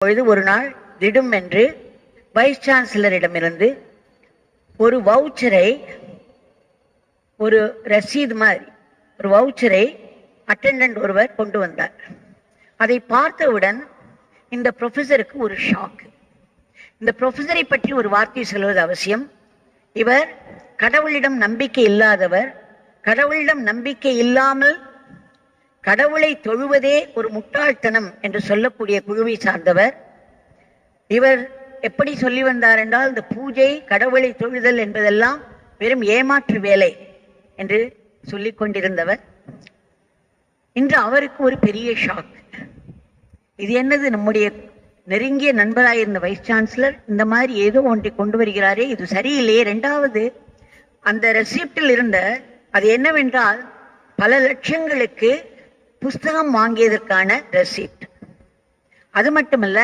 பொழுது ஒரு நாள் திடும் என்று வைஸ் சான்சலரிடமிருந்து ஒரு வவுச்சரை, ஒரு ரசீது மாதிரி ஒரு வவுச்சரை அட்டெண்டன்ட் ஒருவர் கொண்டு வந்தார். அதை பார்த்தவுடன் இந்த ப்ரொஃபஸருக்கு ஒரு ஷாக். இந்த ப்ரொஃபஸரை பற்றி ஒரு வார்த்தை சொல்வது அவசியம். இவர் கடவுளிடம் நம்பிக்கை இல்லாதவர். கடவுளிடம் நம்பிக்கை இல்லாமல் கடவுளை தொழுவதே ஒரு முட்டாள்தனம் என்று சொல்லக்கூடிய குழுவை சார்ந்தவர். இவர் எப்படி சொல்லி வந்தார் என்றால், இந்த பூஜை, கடவுளை தொழுதல் என்பதெல்லாம் வெறும் ஏமாற்று வேலை என்று சொல்லிக் கொண்டிருந்தவர். இன்று அவருக்கு ஒரு பெரிய ஷாக். இது என்னது, நம்முடைய நெருங்கிய நண்பராயிருந்த வைஸ் சான்சலர் இந்த மாதிரி ஏதோ ஒன்றை கொண்டு வருகிறாரே, இது சரியில்லையே. இரண்டாவது, அந்த ரெசிப்டில் இருந்த அது என்னவென்றால் பல லட்சங்களுக்கு புஸ்தகம் வாங்கியதற்கான ரெசிப்ட். அது மட்டுமல்ல,